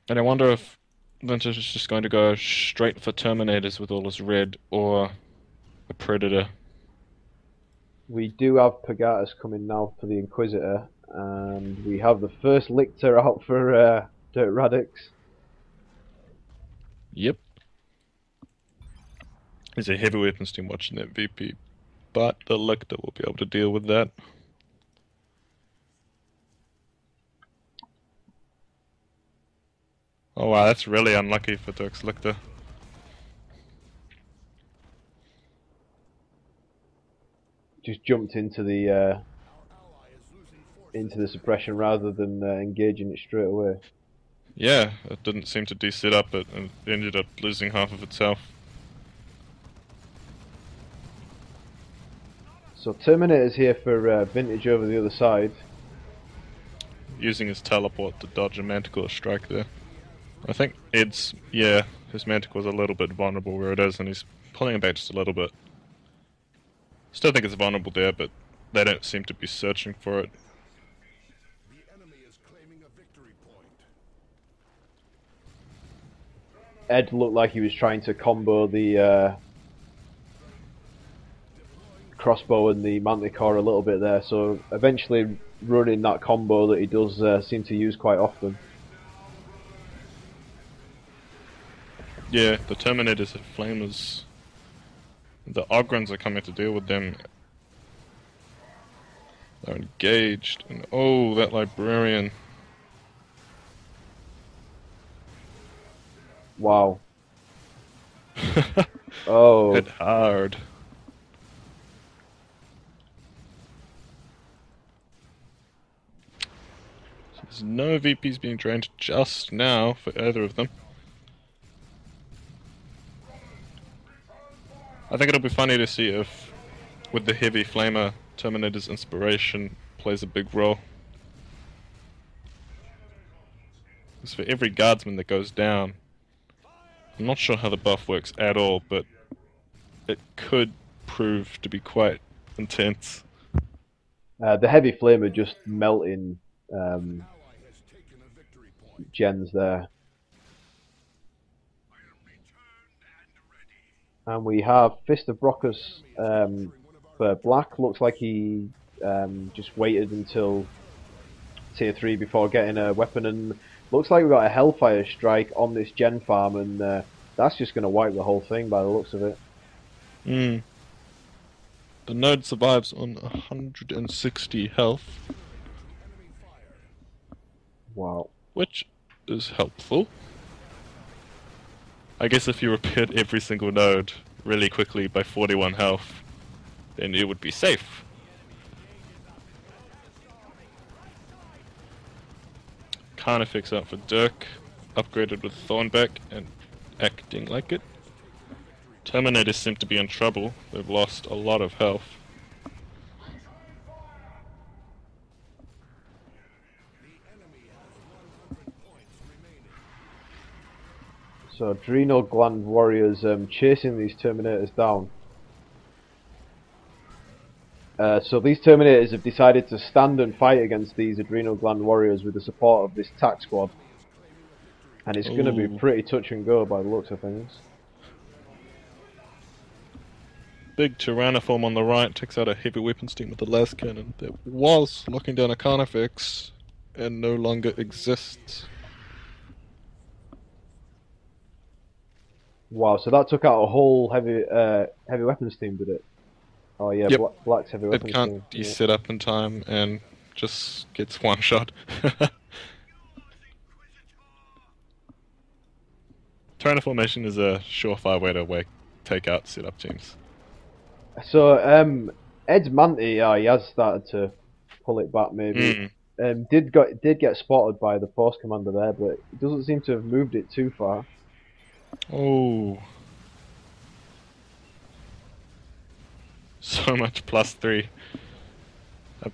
And I wonder if Vintage is just going to go straight for Terminators with all his red, or a Predator. We do have Pagatus coming now for the Inquisitor, and we have the first Lictor out for Dirkradix. Yep. There's a heavy weapons team watching that VP, but the Lictor will be able to deal with that. Oh wow, that's really unlucky for Dirk's Lictor. Just jumped into the suppression rather than engaging it straight away. Yeah, it didn't seem to de-set up it, and it ended up losing half of its health. So Terminator's here for Vintage over the other side. Using his teleport to dodge a Manticore strike there. I think Ed's, yeah, his Manticore's a little bit vulnerable where it is, and he's pulling it back just a little bit. Still think it's vulnerable there, but they don't seem to be searching for it. Ed looked like he was trying to combo the crossbow and the Manticore a little bit there, so eventually running that combo that he does seem to use quite often. Yeah, the Terminators and Flamers, the Ogrons are coming to deal with them. They're engaged, and oh, that Librarian. Wow. Oh. Hit hard. So there's no VPs being drained just now for either of them. I think it'll be funny to see if, with the heavy flamer, Terminator's inspiration plays a big role. Because for every guardsman that goes down, I'm not sure how the buff works at all, but it could prove to be quite intense. The heavy flamer just melting gens there. And we have Fist of Brockus for Blaqk. Looks like he just waited until tier 3 before getting a weapon, and looks like we've got a Hellfire Strike on this gen farm, and that's just going to wipe the whole thing by the looks of it. Hmm. The node survives on 160 health, Wow. which is helpful. I guess if you repaired every single node really quickly by 41 health, then it would be safe. Carnifex out for Dirk, upgraded with Thornback and acting like it. Terminators seem to be in trouble, they've lost a lot of health. So Adrenal Gland Warriors chasing these Terminators down. So these Terminators have decided to stand and fight against these Adrenal Gland Warriors with the support of this TAC squad. And it's going to be Ooh. pretty touch and go by the looks of things. Big Tyranniform on the right takes out a heavy weapons team with the las cannon that was locking down a Carnifex and no longer exists. Wow, so that took out a whole heavy weapons team, did it? Oh yeah, Yep, Black's heavy it weapons can't team. be Yeah. set up in time and just gets one shot. Tyranniformation is a surefire way to take out setup teams. So Ed's Manti, he has started to pull it back maybe. Did get spotted by the force commander there, but he doesn't seem to have moved it too far. Oh, so much +3. A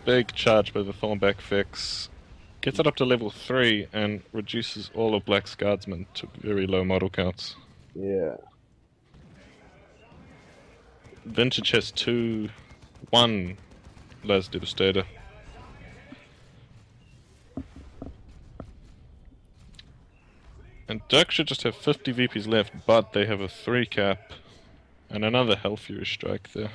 big charge by the Thornback fix. Gets it up to level 3 and reduces all of Black's guardsmen to very low model counts. Yeah. Vintage has 1 Las Devastator. Dirk should just have 50 VPs left, but they have a 3 cap and another Hellfury strike there.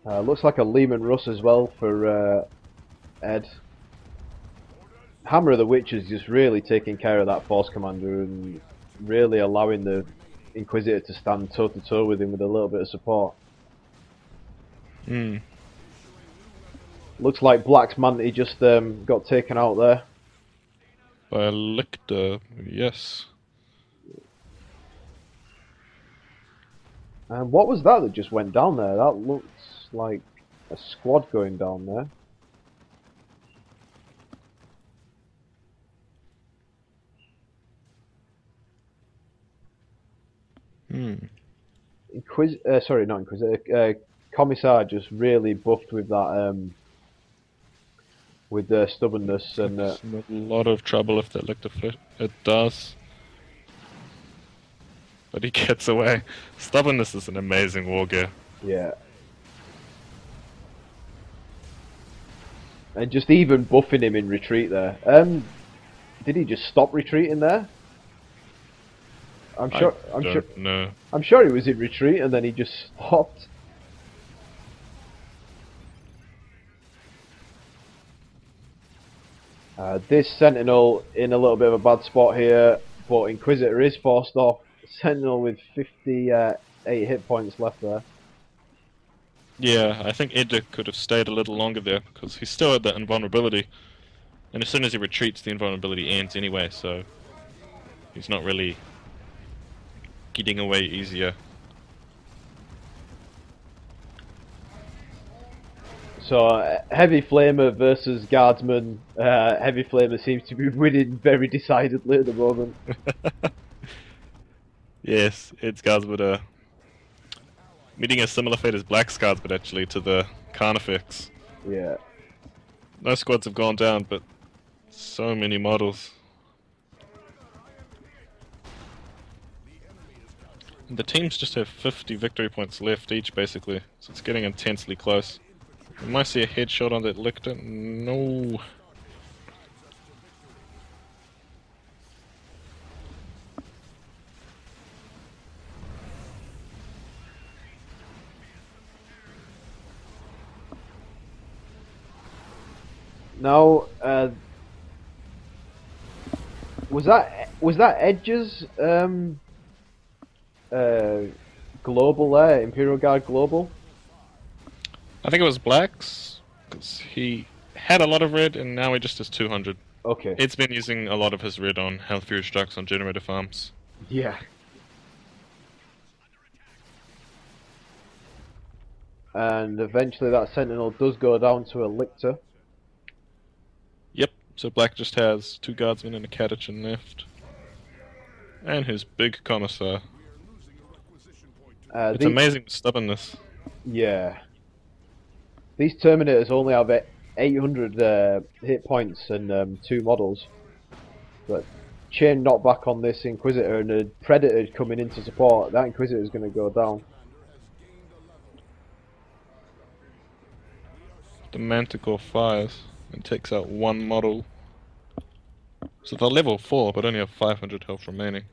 Looks like a Lehman Russ as well for Ed. Hammer of the Witch is just really taking care of that Force Commander and really allowing the Inquisitor to stand toe to toe with him with a little bit of support. Looks like Black's Manti just got taken out there. By a Lictor, yes. And what was that just went down there? That looks like a squad going down there. Sorry, not Inquisitor. Commissar just really buffed with that, with the stubbornness and. It's a lot of trouble if they Lictor flip. It does. But he gets away. Stubbornness is an amazing war gear. Yeah. And just even buffing him in retreat there. Did he just stop retreating there? I'm sure he was in retreat and then he just stopped. This Sentinel in a little bit of a bad spot here, but Inquisitor is forced off. Sentinel with 58 hit points left there. Yeah, I think Edtjuh could have stayed a little longer there because he still had that invulnerability. And as soon as he retreats, the invulnerability ends anyway, so he's not really getting away easier. So, Heavy Flamer versus Guardsman. Heavy Flamer seems to be winning very decidedly at the moment. Yes, Ed's Guardsman are meeting a similar fate as Black's Guardsman actually to the Carnifex. Yeah. No squads have gone down, but so many models. And the teams just have 50 victory points left each basically, so it's getting intensely close. We might see a headshot on that Lictor. No. Now, was that Edtjuh's global there, Imperial Guard global? I think it was Blaqk's, because he had a lot of red and now he just has 200. Okay. It's been using a lot of his red on Hellfury strikes on generator farms. Yeah. And eventually that Sentinel does go down to a Lictor. Yep, so Blaqk just has 2 Guardsmen and a Catachan left. And his big Commissar. It's amazing stubbornness. Yeah. These Terminators only have 800 hit points and 2 models. But chain knockback on this Inquisitor and a Predator coming in to support, that Inquisitor is going to go down. The Manticore fires and takes out 1 model. So they're level 4 but only have 500 health remaining.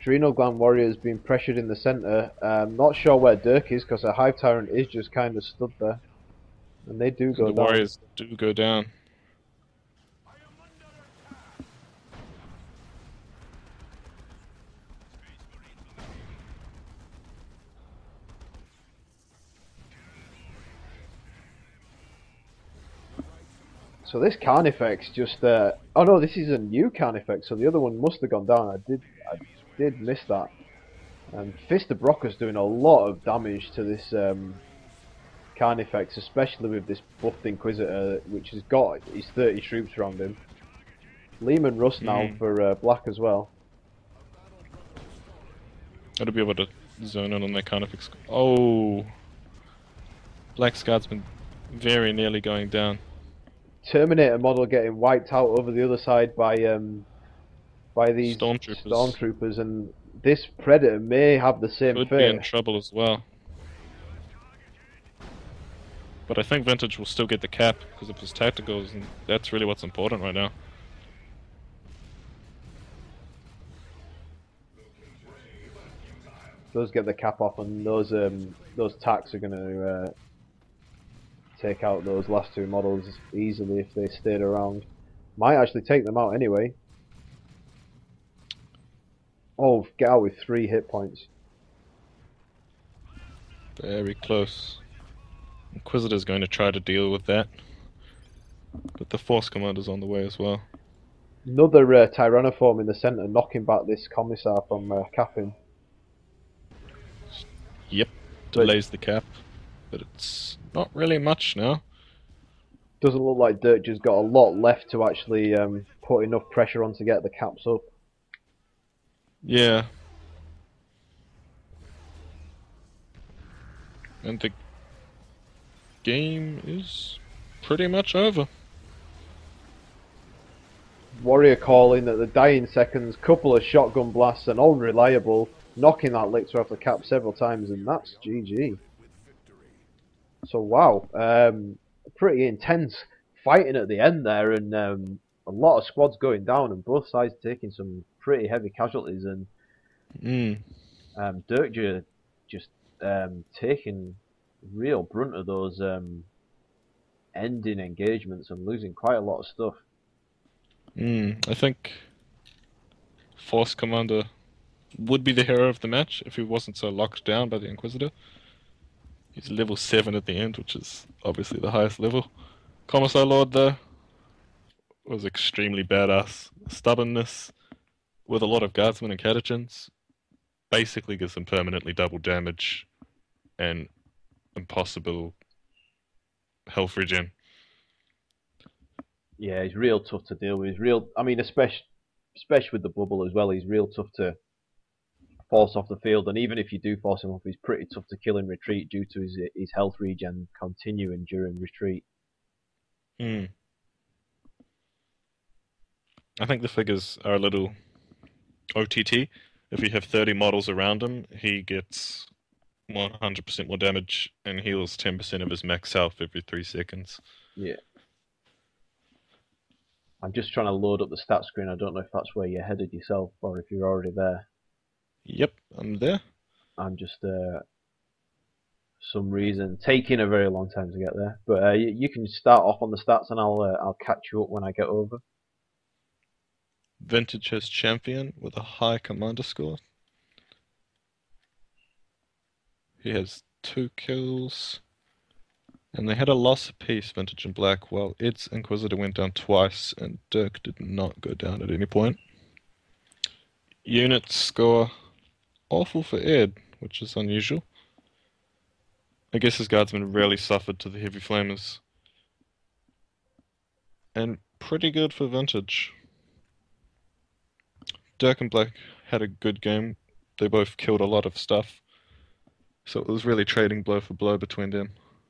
Adrenal Gland Warrior's being pressured in the centre. Not sure where Dirk is because a Hive Tyrant is just kind of stood there. And they do go down. The Warriors do go down. So this Carnifex just... oh no, this is a new Carnifex, so the other one must have gone down. I did miss that. And Fist of Brocker's doing a lot of damage to this Carnifex, especially with this buffed Inquisitor, which has got his 30 troops around him. Lehman Russ now for Blaqk as well. Gotta be able to zone in on that Carnifex. Oh! Black's Guardsman very nearly going down. Terminator model getting wiped out over the other side by these Stormtroopers stormtroopers, and this Predator may have the same could be in fate. trouble as well. But I think Vintage will still get the cap because of his tacticals, and that's really what's important right now. Does get the cap off, and those tacks are going to take out those last two models easily if they stayed around. Might actually take them out anyway. Oh, get out with 3 hit points. Very close. Inquisitor's going to try to deal with that, but the Force Commander's on the way as well. Another Tyrannoform in the centre, knocking back this Commissar from capping. Yep, delays the cap, but it's not really much now. Doesn't look like Dirkradix's got a lot left to actually put enough pressure on to get the caps up. Yeah. And the game is pretty much over. Warrior calling at the dying seconds, couple of shotgun blasts and all reliable, knocking that Lictor off the cap several times, and that's GG. So wow, pretty intense fighting at the end there, and a lot of squads going down, and both sides taking some pretty heavy casualties, and Dirkradix just taking real brunt of those ending engagements and losing quite a lot of stuff. I think Force Commander would be the hero of the match if he wasn't so locked down by the Inquisitor. He's level 7 at the end, which is obviously the highest level. Commissar Lord, though, was extremely badass. Stubbornness, with a lot of guardsmen and catechins, basically gives them permanently double damage and impossible health regen. Yeah, he's real tough to deal with. He's real. I mean, especially with the bubble as well. He's real tough to force off the field, and even if you do force him off, he's pretty tough to kill in retreat due to his health regen continuing during retreat. I think the figures are a little OTT. If you have 30 models around him, he gets 100% more damage and heals 10% of his max health every 3 seconds. Yeah. I'm just trying to load up the stat screen. I don't know if that's where you're headed yourself or if you're already there. Yep, I'm there. I'm just, some reason, taking a very long time to get there. But you can start off on the stats and I'll catch you up when I get over. Vintage has champion with a high commander score. He has 2 kills. And they had a loss apiece, Vintage and Blaqk, while Ed's Inquisitor went down twice and Dirk did not go down at any point. Units score awful for Ed, which is unusual. I guess his guardsmen really suffered to the heavy flamers. And pretty good for Vintage. Dirk and Blaqk had a good game. They both killed a lot of stuff. So it was really trading blow for blow between them.